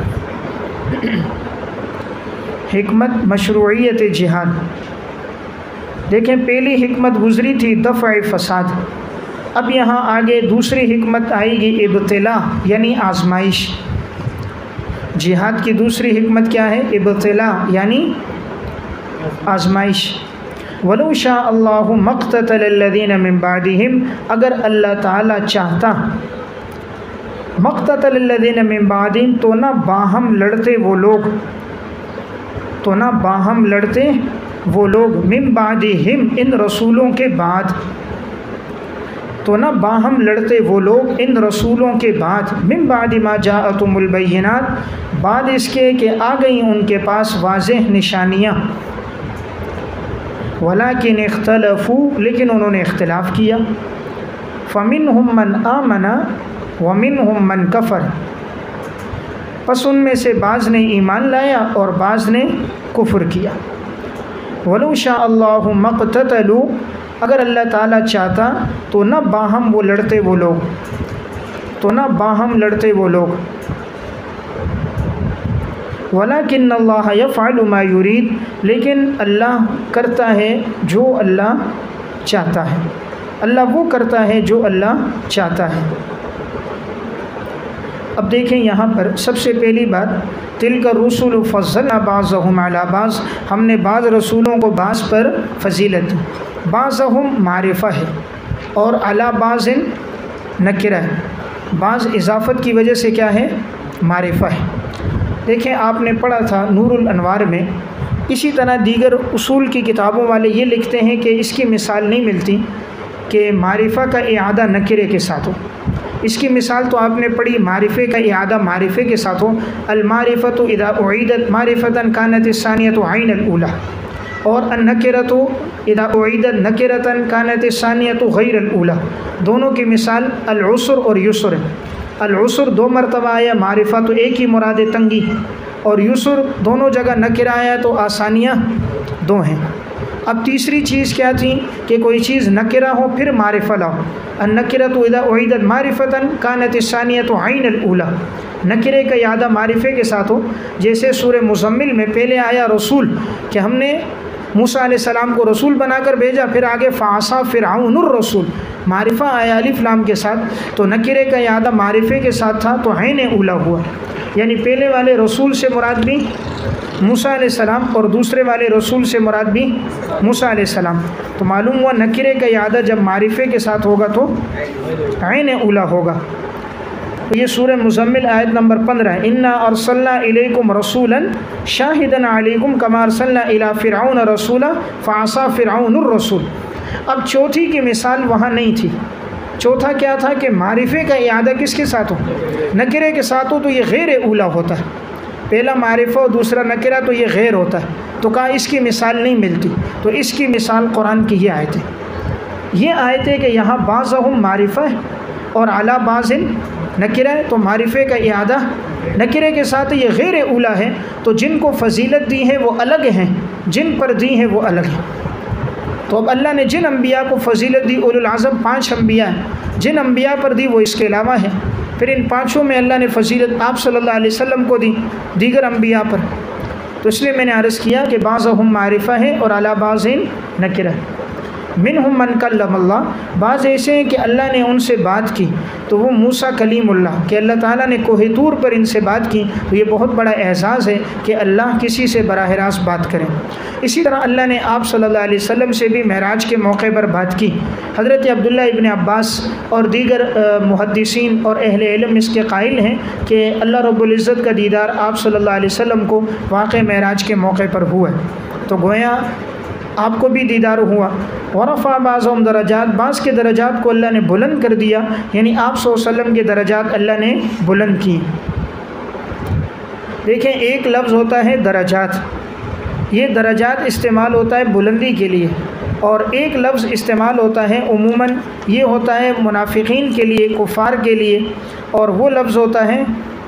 Speaker 1: حکمت مشروعیت جہاد۔ دیکھیں پہلی حکمت گزری تھی دفع فساد، اب یہاں آگے دوسری حکمت آئے گی ابتلا، یعنی آزمائش۔ جہاد کی دوسری حکمت کیا ہے؟ ابتلا، یعنی آزمائش۔ وَلَوْ شَاءَ اللَّهُ مَا اقْتَتَلَ الَّذِينَ مِن بَعْدِهِمْ، اگر اللہ تعالیٰ چاہتا، مَقْتَتَلَ الَّذِينَ مِن بَعْدِهِمْ، تو نہ باہم لڑتے وہ لوگ، تو نہ باہم لڑتے وہ لوگ، من بعدہم، ان رسولوں کے بعد، تو نہ باہم لڑتے وہ لوگ ان رسولوں کے بعد، من بعد ما جاءتهم البینات، بعد اس کے کہ آ گئیں ان کے پاس واضح نشانیاں۔ ولیکن اختلفوا، لیکن انہوں نے اختلاف کیا۔ فمنہم من آمن ومنہم من کفر، پس ان میں سے بعض نے ایمان لایا اور بعض نے کفر کیا۔ وَلَوْ شَاءَ اللَّهُ مَا اقْتَتَلُوا، اگر اللہ تعالیٰ چاہتا تو نہ باہم وہ لڑتے وہ لوگ، تو نہ باہم لڑتے وہ لوگ۔ وَلَكِنَّ اللَّهَ يَفْعَلُ مَا يُرِيدُ، لیکن اللہ کرتا ہے جو اللہ چاہتا ہے، اللہ وہ کرتا ہے جو اللہ چاہتا ہے۔ اب دیکھیں یہاں پر سب سے پہلی بات، تلک الرسل فضلنا بعضهم علی بعض، ہم نے بعض رسولوں کو بعض پر فضیلت دی۔ بعضهم معرفہ ہے اور علی بعض نکرہ ہے، بعض اضافت کی وجہ سے کیا ہے معرفہ ہے۔ دیکھیں آپ نے پڑھا تھا نور الانوار میں، اسی طرح دیگر اصول کی کتابوں والے یہ لکھتے ہیں کہ اس کی مثال نہیں ملتی کہ معرفہ کا اعادہ نکرے کے ساتھ ہو۔ اس کی مثال تو آپ نے پڑھی معرفے کا اعادہ معرفے کے ساتھ ہو، المعرفۃ اذا اعیدت معرفۃ کانت الثانیۃ عین الاولی، اور النکرۃ اذا اعیدت نکرۃ کانت الثانیۃ غیر الاولی، دونوں کی مثال العسر اور یسر ہے۔ العسر 2 مرتبہ آیا، معرفہ تو ایک ہی مراد تنگی، اور یسر دونوں جگہ نکرہ آیا تو آسانیاں 2 ہیں۔ اب تیسری چیز کیا تھی کہ کوئی چیز نکرہ ہو پھر معرفہ لاؤ، النکرۃ اذا اعیدت معرفۃ کانت الثانیۃ عین الاولی، نکرے کا اعادہ معرفے کے ساتھ ہو۔ جیسے سورہ مزمل میں پہلے آیا رسول کہ ہم نے موسیٰ علیہ السلام کو رسول بنا کر بھیجا، پھر آگے فعصیٰ فرعون الرسول، معرفہ آیا الف لام کے ساتھ، تو نکرے کا اعادہ معرفے کے ساتھ تھا تو عین اولی ہوا، یعنی پہلے والے رسول سے مراد بھی موسیٰ علیہ السلام اور دوسرے والے رسول سے مراد بھی موسیٰ علیہ السلام۔ تو معلوم ہوا نکرے کا اعادہ جب معرفے کے ساتھ ہوگا تو عین اولی ہوگا۔ یہ سورہ مزمل آیت نمبر 15 ہے، انا ارسلنا الیکم رسولا شاہدا علیکم کما ارسلنا الی فرعون رسولا فعصیٰ فرعون الرسول۔ اب چوتھی کی مثال وہاں نہیں تھی۔ چوتھا کیا تھا کہ معرفے کا اعادہ کس کے ساتھ ہو، نکرے کے ساتھ ہو تو یہ غیر اولی ہوتا ہے، پہلا معرفہ اور دوسرا نکرہ تو یہ غیر ہوتا ہے، تو کہا اس کی مثال نہیں ملتی، تو اس کی مثال قرآن کی یہ آیت ہے۔ یہ آیت ہے کہ یہاں بعضہم معرفہ ہے اور علی بعض نکرہ ہے، تو معرفے کا اعادہ نکرے کے ساتھ یہ غیر اولی ہے، تو جن کو فضیلت دی ہے وہ الگ ہیں، جن پر دی ہے وہ الگ ہیں۔ تو اب اللہ نے جن انبیاء کو فضیلت دی، اولو العزم 5 انبیاء ہیں، جن انبیاء پر دی وہ اس کے علاوہ ہے، پھر ان 5 میں اللہ نے فضیلت آپ صلی اللہ علیہ وسلم کو دی دیگر انبیاء پر۔ تو اس لیے میں نے عرض کیا کہ بعضہم معرفہ ہے اور علی بعض نکرہ۔ منہم من کلم اللہ، بعض ایسے ہیں کہ اللہ نے ان سے بات کی، تو وہ موسیٰ کلیم اللہ، کہ اللہ تعالیٰ نے کوہ طور پر ان سے بات کی، تو یہ بہت بڑا اعزاز ہے کہ اللہ کسی سے براہ راست بات کرے۔ اسی طرح اللہ نے آپ صلی اللہ علیہ وسلم سے بھی معراج کے موقع پر بات کی۔ حضرت عبداللہ ابن عباس اور دیگر محدثین اور اہل علم اس کے قائل ہیں کہ اللہ رب العزت کا دیدار آپ صلی اللہ علیہ وسلم کو واقع معراج کے موقع پر ہوا ہے، تو گویا آپ کو بھی دیدار ہوا۔ ورفع بعضهم درجات، بعض کے درجات کو اللہ نے بلند کر دیا، یعنی آپ صلی اللہ علیہ وسلم کے درجات اللہ نے بلند کیے۔ دیکھیں ایک لفظ ہوتا ہے درجات، یہ درجات استعمال ہوتا ہے بلندی کے لیے، اور ایک لفظ استعمال ہوتا ہے عموماً، یہ ہوتا ہے منافقین کے لیے، کفار کے لیے، اور وہ لفظ ہوتا ہے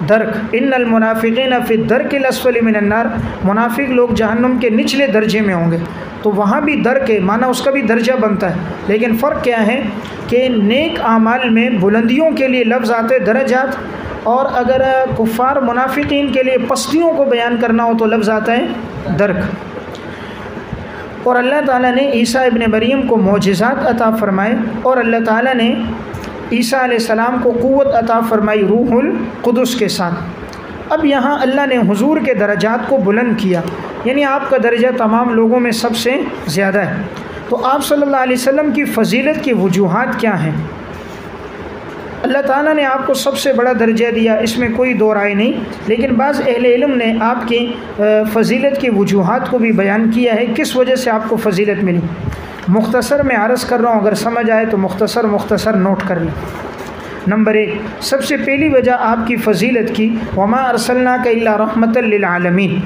Speaker 1: درک۔ ان المنافقین فی الدرک الاسفل من النار، منافق لوگ جہنم کے نچلے درجے میں ہوں گے، تو وہاں بھی درک ہے، معنی اس کا بھی درجہ بنتا ہے، لیکن فرق کیا ہے کہ نیک اعمال میں بلندیوں کے لیے لفظ آتے درجات، اور اگر کفار منافقین کے لیے پستیوں کو بیان کرنا ہو تو لفظ آتا ہے درک۔ اور اللہ تعالیٰ نے عیسیٰ ابن مریم کو معجزات عطا فرمائے، اور اللہ تعالیٰ نے عیسیٰ علیہ السلام کو قوت عطا فرمائی روح القدس کے ساتھ۔ اب یہاں اللہ نے حضور کے درجات کو بلند کیا، یعنی آپ کا درجہ تمام لوگوں میں سب سے زیادہ ہے۔ تو آپ صلی اللہ علیہ وسلم کی فضیلت کی وجوہات کیا ہیں؟ اللہ تعالیٰ نے آپ کو سب سے بڑا درجہ دیا، اس میں کوئی دو رائے نہیں، لیکن بعض اہل علم نے آپ کی فضیلت کی وجوہات کو بھی بیان کیا ہے، کس وجہ سے آپ کو فضیلت ملی۔ مختصر میں عرض کر رہا ہوں، اگر سمجھ آئے تو مختصر نوٹ کر لیں۔ نمبر 1، سب سے پہلی وجہ آپ کی فضیلت کی، وما ارسلناک الا رحمۃ للعالمین،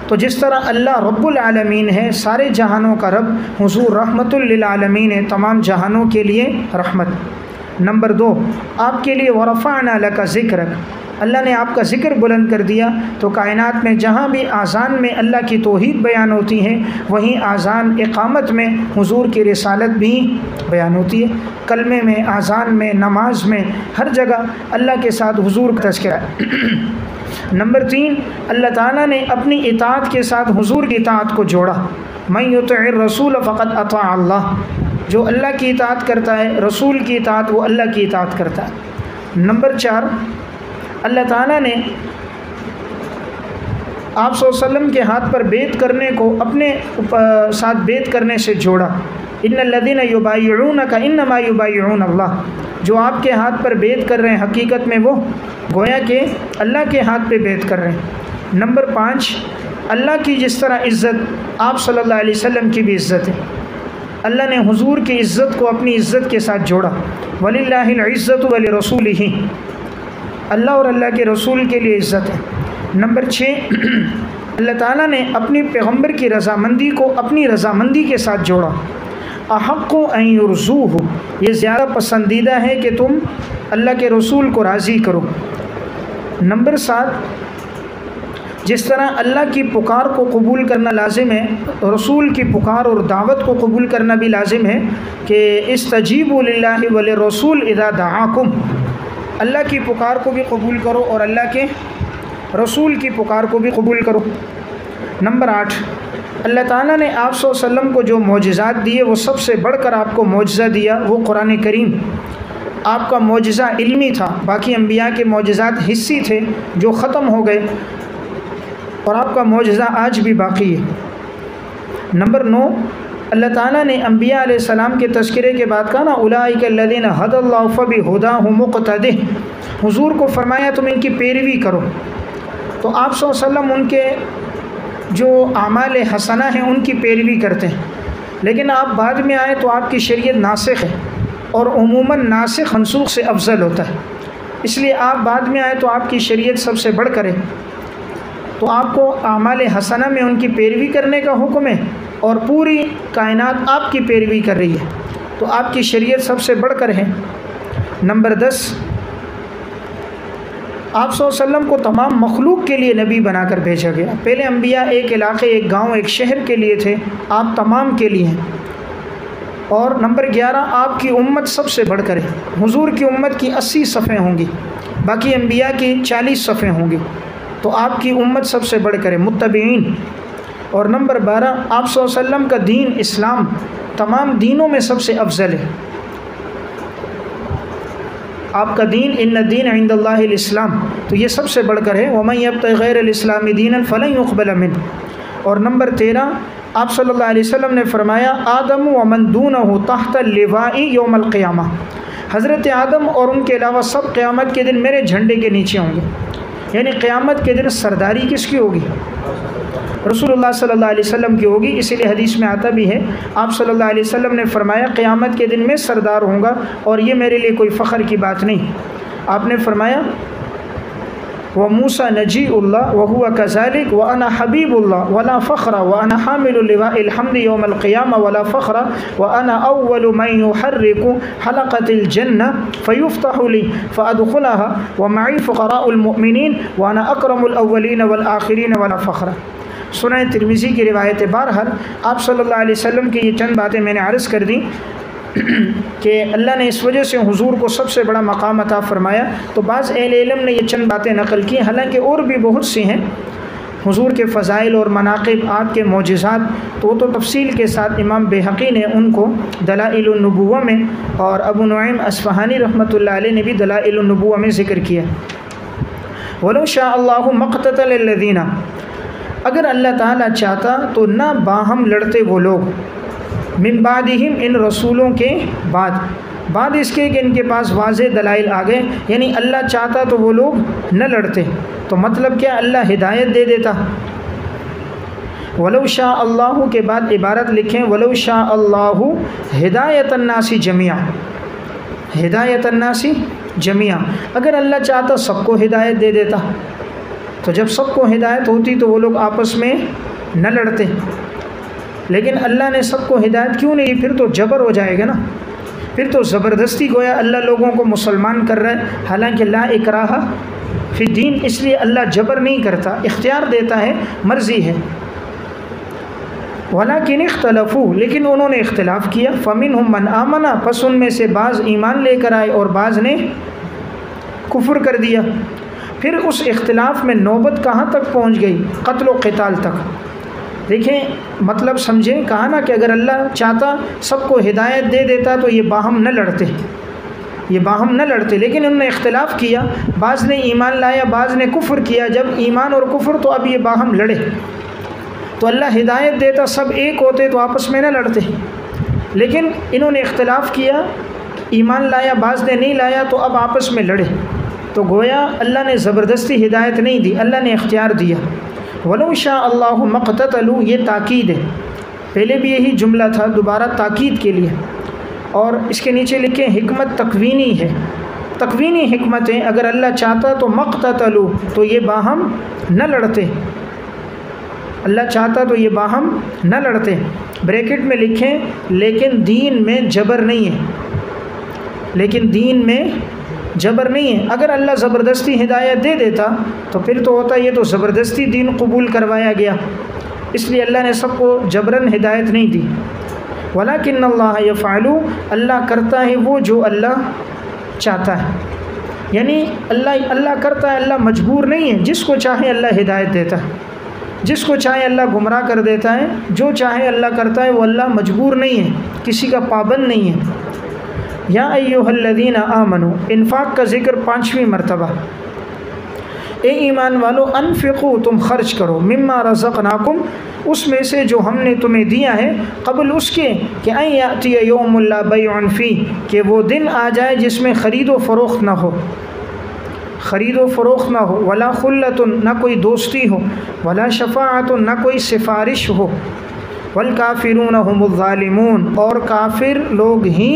Speaker 1: تو جس طرح اللہ رب العالمین ہے، سارے جہانوں کا رب، حضور رحمۃ للعالمین ہے، تمام جہانوں کے لیے رحمت۔ نمبر 2، آپ کے لیے ورفعنا لک ذکرک، اللہ نے آپ کا ذکر بلند کر دیا، تو کائنات میں جہاں بھی آذان میں اللہ کی توحید بیان ہوتی ہے، وہیں آذان اقامت میں حضور کی رسالت بھی بیان ہوتی ہے، کلمے میں، آذان میں، نماز میں، ہر جگہ اللہ کے ساتھ حضور کا تذکرہ ہے۔ نمبر 3، اللہ تعالیٰ نے اپنی اطاعت کے ساتھ حضور کی اطاعت کو جوڑا، من یطع الرسول فقد اطاع اللہ، جو اللہ کی اطاعت کرتا ہے، رسول کی اطاعت، وہ اللہ کی اطاعت کرتا ہے۔ نمبر 4، اللہ تعالیٰ نے آپ صلی اللہ علیہ وسلم کے ہاتھ پر بیعت کرنے کو اپنے ساتھ بیعت کرنے سے جوڑا۔ ان الذین یبایعونک انما یبایعون اللہ، جو آپ کے ہاتھ پر بیعت کر رہے ہیں حقیقت میں وہ گویا کہ اللہ کے ہاتھ پہ بیعت کر رہے ہیں۔ نمبر 5، اللہ کی جس طرح عزت آپ صلی اللہ علیہ وسلم کی بھی عزت ہے، اللہ نے حضور کی عزت کو اپنی عزت کے ساتھ جوڑا۔ وَلِلَّهِ الْعِزَّةُ وَلِرَسُولِهِ، اللہ اور اللہ کے رسول کے لیے عزت ہے۔ نمبر 6، اللہ تعالیٰ نے اپنی پیغمبر کی رضامندی کو اپنی رضامندی کے ساتھ جوڑا۔ احق ان یرضوہ، یہ زیادہ پسندیدہ ہے کہ تم اللہ کے رسول کو راضی کرو۔ نمبر 7، جس طرح اللہ کی پکار کو قبول کرنا لازم ہے، رسول کی پکار اور دعوت کو قبول کرنا بھی لازم ہے کہ استجیبوا للہ وللرسول اذا دعاکم، اللہ کی پکار کو بھی قبول کرو اور اللہ کے رسول کی پکار کو بھی قبول کرو۔ نمبر 8، اللہ تعالیٰ نے آپ صلی اللہ علیہ وسلم کو جو معجزات دیے وہ سب سے بڑھ کر آپ کو معجزہ دیا وہ قرآن کریم۔ آپ کا معجزہ علمی تھا، باقی انبیاء کے معجزات حسی تھے جو ختم ہو گئے، اور آپ کا معجزہ آج بھی باقی ہے۔ نمبر 9، اللہ تعالیٰ نے انبیاء علیہ السلام کے تذکرے کے بعد کہا نا اولئک الذین ھدی اللہ فبہداہ مقتدہ، حضور کو فرمایا تم ان کی پیروی کرو۔ تو آپ صلی اللہ علیہ وسلم ان کے جو اعمال حسنہ ہیں ان کی پیروی کرتے ہیں، لیکن آپ بعد میں آئے تو آپ کی شریعت ناسخ ہے، اور عموماً ناسخ منسوخ سے افضل ہوتا ہے، اس لیے آپ بعد میں آئے تو آپ کی شریعت سب سے بڑھ کر ہے، تو آپ کو اعمال حسنہ میں ان کی پیروی کرنے کا حکم ہے، اور پوری کائنات آپ کی پیروی کر رہی ہے، تو آپ کی شریعت سب سے بڑھ کر ہے۔ نمبر 10، آپ صلی اللہ علیہ وسلم کو تمام مخلوق کے لیے نبی بنا کر بھیجا گیا۔ پہلے انبیاء ایک علاقے، ایک گاؤں، ایک شہر کے لیے تھے، آپ تمام کے لیے ہیں۔ اور نمبر 11، آپ کی امت سب سے بڑھ کر ہے، حضور کی امت کی 80 صفیں ہوں گی، باقی انبیاء کی 40 صفیں ہوں گی، تو آپ کی امت سب سے بڑھ کر ہے، متبعین۔ اور نمبر 12، آپ صلی اللہ علیہ وسلم کا دین اسلام تمام دینوں میں سب سے افضل ہے، آپ کا دین ان الدین عند اللہ الاسلام، تو یہ سب سے بڑھ کر ہے، ومن یبتغ غیر الاسلام دینا فلن یقبل منہ۔ اور نمبر 13، آپ صلی اللہ علیہ وسلم نے فرمایا آدم ومن دونہ تحت اللواء یوم القیامہ، حضرت آدم اور ان کے علاوہ سب قیامت کے دن میرے جھنڈے کے نیچے ہوں گے، یعنی قیامت کے دن سرداری کس کی ہوگی؟ رسول اللہ صلی اللہ علیہ وسلم کی ہوگی، اسی لیے حدیث میں آتا بھی ہے، آپ صلی اللہ علیہ وسلم نے فرمایا قیامت کے دن میں سردار ہوں گا، اور یہ میرے لیے کوئی فخر کی بات نہیں۔ آپ نے فرمایا وَمُوسَى نَجِيءُ اللَّهِ وَهُوَ كَذَلِكَ وَأَنَا حَبِيبُ اللَّهِ وَلَا فَخْرَ وَأَنَا حَامِلُ لِوَاءِ الْحَمْدِ يَوْمَ الْقِيَامَةِ وَلَا فَخْرَ وَأَنَا أَوَّلُ مَنْ يُحَرِّكُ حَلَقَةِ الْجَنَّةِ فَيُفْتَحُ لِي فَأَدْخُلَهَا وَمَعِي فُقَرَاءُ الْمُؤْمِنِينَ وَأَنَا أَكْرَمُ الْأَوَّلِينَ وَالْآخِرِينَ وَلَا فَخْرَ۔ سنن ترمذی کی روایت ہے۔ بہرحال آپ صلی اللہ علیہ وسلم کی یہ چند باتیں میں نے عرض کر دیں کہ اللہ نے اس وجہ سے حضور کو سب سے بڑا مقام عطا فرمایا، تو بعض اہل علم نے یہ چند باتیں نقل کی، حالانکہ اور بھی بہت سی ہیں حضور کے فضائل اور مناقب، آپ کے معجزات، تو وہ تو تفصیل کے ساتھ امام بیہقی نے ان کو دلائل النبوہ میں، اور ابو نعیم اصفہانی رحمۃ اللہ علیہ نے بھی دلائل النبوہ میں ذکر کیا۔ وَلَوْ شَاءَ اللَّهُ مَا اقْتَتَلَ الَّذِينَ، اگر اللہ تعالیٰ چاہتا تو نہ باہم لڑتے وہ لوگ، من بعدہم، ان رسولوں کے بعد اس کے کہ ان کے پاس واضح دلائل آ گئے، یعنی اللہ چاہتا تو وہ لوگ نہ لڑتے، تو مطلب کیا اللہ ہدایت دے دیتا۔ وَلَوْ شَاءَ اللَّهُ کے بعد عبارت لکھیں وَلَوْ شَاءَ اللَّهُ ہدایت الناس جميعا، ہدایت الناس جميعا، اگر اللہ چاہتا سب کو ہدایت دے دیتا، تو جب سب کو ہدایت ہوتی تو وہ لوگ آپس میں نہ لڑتے، لیکن اللہ نے سب کو ہدایت کیوں نہیں، پھر تو جبر ہو جائے گا نا، پھر تو زبردستی گویا اللہ لوگوں کو مسلمان کر رہا ہے، حالانکہ لا اکراہ فی الدین، اس لیے اللہ جبر نہیں کرتا، اختیار دیتا ہے، مرضی ہے۔ ولیکن اختلفوا، لیکن انہوں نے اختلاف کیا، فمنہم من آمن، پس ان میں سے بعض ایمان لے کر آئے اور بعض نے کفر کر دیا۔ پھر اس اختلاف میں نوبت کہاں تک پہنچ گئی؟ قتل و قتال تک۔ دیکھیں مطلب سمجھیں، کہا نا کہ اگر اللہ چاہتا سب کو ہدایت دے دیتا تو یہ باہم نہ لڑتے، یہ باہم نہ لڑتے، لیکن انہوں نے اختلاف کیا، بعض نے ایمان لایا، بعض نے کفر کیا، جب ایمان اور کفر تو اب یہ باہم لڑے، تو اللہ ہدایت دیتا، سب ایک ہوتے تو آپس میں نہ لڑتے، لیکن انہوں نے اختلاف کیا، ایمان لایا، بعض نے نہیں لایا، تو اب آپس میں لڑے، تو گویا اللہ نے زبردستی ہدایت نہیں دی، اللہ نے اختیار دیا۔ وَلَوْ شَاءَ اللَّهُ مَا اقْتَتَلُوا، یہ تاکید ہے، پہلے بھی یہی جملہ تھا، دوبارہ تاکید کے لیے، اور اس کے نیچے لکھیں حکمت تکوینی ہے، تکوینی حکمتیں، اگر اللہ چاہتا تو مقتتلوا، تو یہ باہم نہ لڑتے، اللہ چاہتا تو یہ باہم نہ لڑتے۔ بریکٹ میں لکھیں لیکن دین میں جبر نہیں ہے، لیکن دین میں جبر نہیں ہے، اگر اللہ زبردستی ہدایت دے دیتا تو پھر تو ہوتا یہ تو زبردستی دین قبول کروایا گیا، اس لیے اللہ نے سب کو جبراً ہدایت نہیں دی۔ وَلَكِنَّ اللَّهَ يَفْعَلُ، اللہ کرتا ہے وہ جو اللہ چاہتا ہے، یعنی اللہ کرتا ہے، اللہ مجبور نہیں ہے، جس کو چاہے اللہ ہدایت دیتا ہے، جس کو چاہے اللہ گمراہ کر دیتا ہے، جو چاہے اللہ کرتا ہے، وہ اللہ مجبور نہیں ہے، کسی کا پابند نہیں ہے۔ یا ایھا الذین آمنوا، انفاق کا ذکر 5ویں مرتبہ، اے ایمان والو، انفقوا، تم خرچ کرو، مما رزقناکم، اس میں سے جو ہم نے تمہیں دیا ہے، قبل اس کے کہ ان یاتی یوم لا بیع فیہ، کہ وہ دن آ جائے جس میں خرید و فروخت نہ ہو، خرید و فروخت نہ ہو، ولا خلۃ، نہ کوئی دوستی ہو، ولا شفاعۃ، نہ کوئی سفارش ہو، والکافرون هم الظالمون، اور کافر لوگ ہی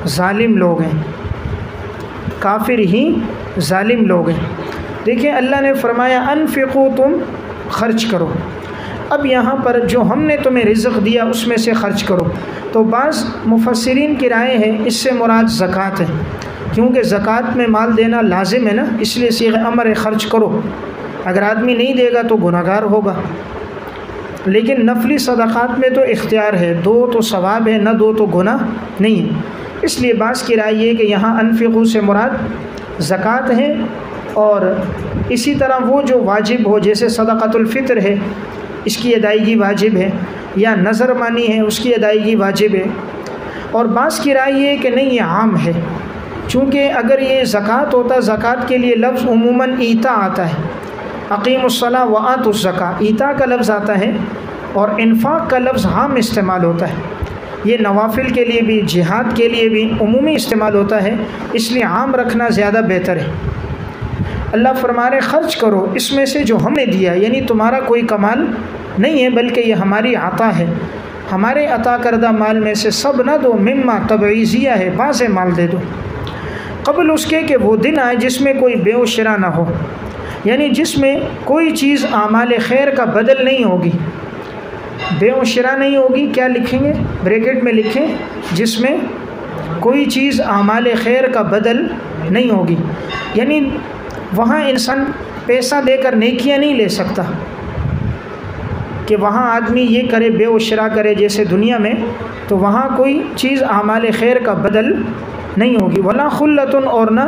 Speaker 1: ظالم لوگ ہیں، کافر ہی ظالم لوگ ہیں۔ دیکھیں اللہ نے فرمایا انفقوا، تم خرچ کرو، اب یہاں پر جو ہم نے تمہیں رزق دیا اس میں سے خرچ کرو، تو بعض مفسرین کی رائے ہے اس سے مراد زکوٰۃ ہے، کیونکہ زکوٰۃ میں مال دینا لازم ہے نا، اس لیے صیغہ امر ہے خرچ کرو، اگر آدمی نہیں دے گا تو گناہ گار ہوگا، لیکن نفلی صدقات میں تو اختیار ہے، دو تو ثواب ہے، نہ دو تو گناہ نہیں ہے، اس لیے بعض کی رائے یہ کہ یہاں انفقوا سے مراد زکوٰۃ ہے، اور اسی طرح وہ جو واجب ہو، جیسے صدقۃ الفطر ہے اس کی ادائیگی واجب ہے، یا نظر مانی ہے اس کی ادائیگی واجب ہے، اور بعض کی رائے یہ کہ نہیں، یہ عام ہے، چونکہ اگر یہ زکوٰۃ ہوتا، زکوٰۃ کے لیے لفظ عموماً ایتا آتا ہے، اقیموا الصلاۃ وآتوا الزکاۃ، ایتا کا لفظ آتا ہے، اور انفاق کا لفظ عام استعمال ہوتا ہے، یہ نوافل کے لیے بھی، جہاد کے لیے بھی عمومی استعمال ہوتا ہے، اس لیے عام رکھنا زیادہ بہتر ہے۔ اللہ فرما رہے خرچ کرو اس میں سے جو ہم نے دیا، یعنی تمہارا کوئی کمال نہیں ہے، بلکہ یہ ہماری عطا ہے، ہمارے عطا کردہ مال میں سے سب نہ دو، مما تبعیضیہ ہے، بعض مال دے دو، قبل اس کے کہ وہ دن آئے جس میں کوئی بیع و شرا نہ ہو، یعنی جس میں کوئی چیز اعمال خیر کا بدل نہیں ہوگی، بیع و شرا نہیں ہوگی، کیا لکھیں گے بریکٹ میں لکھیں، جس میں کوئی چیز اعمال خیر کا بدل نہیں ہوگی، یعنی وہاں انسان پیسہ دے کر نیکیاں نہیں لے سکتا، کہ وہاں آدمی یہ کرے، بیع و شرا کرے جیسے دنیا میں، تو وہاں کوئی چیز اعمال خیر کا بدل نہیں ہوگی، ولا خلۃ، اور نہ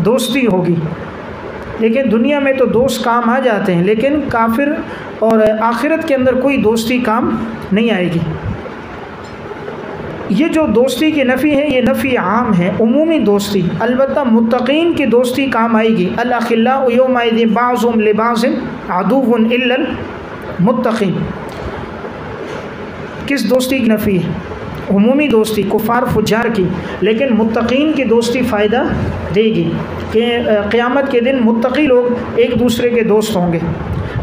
Speaker 1: دوستی ہوگی، لیکن دنیا میں تو دوست کام آ جاتے ہیں، لیکن کافر اور آخرت کے اندر کوئی دوستی کام نہیں آئے گی۔ یہ جو دوستی کی نفی ہے، یہ نفی عام ہے، عمومی دوستی، البتہ متقین کی دوستی کام آئے گی، الاخلاء یومئذ بعضهم لبعض عدو الا المتقین، کس دوستی کی نفی ہے؟ عمومی دوستی، کفار فجار کی، لیکن متقین کی دوستی فائدہ دے گی، کہ قیامت کے دن متقی لوگ ایک دوسرے کے دوست ہوں گے،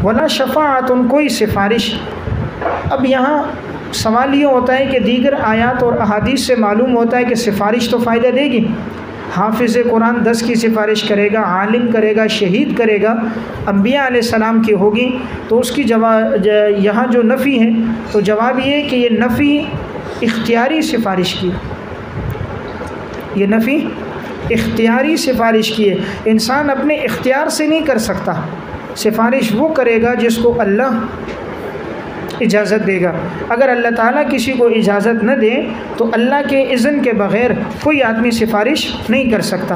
Speaker 1: ولا شفاعت، کوئی سفارش۔ اب یہاں سوال یہ ہوتا ہے کہ دیگر آیات اور احادیث سے معلوم ہوتا ہے کہ سفارش تو فائدہ دے گی، حافظ قرآن 10 کی سفارش کرے گا، عالم کرے گا، شہید کرے گا، انبیاء علیہ السلام کی ہوگی، تو اس کی یہاں جو نفی ہے تو جواب یہ ہے کہ یہ نفی اختیاری سفارش کی، یہ نفی اختیاری سفارش کی ہے، انسان اپنے اختیار سے نہیں کر سکتا، سفارش وہ کرے گا جس کو اللہ اجازت دے گا، اگر اللہ تعالیٰ کسی کو اجازت نہ دے تو اللہ کے اذن کے بغیر کوئی آدمی سفارش نہیں کر سکتا۔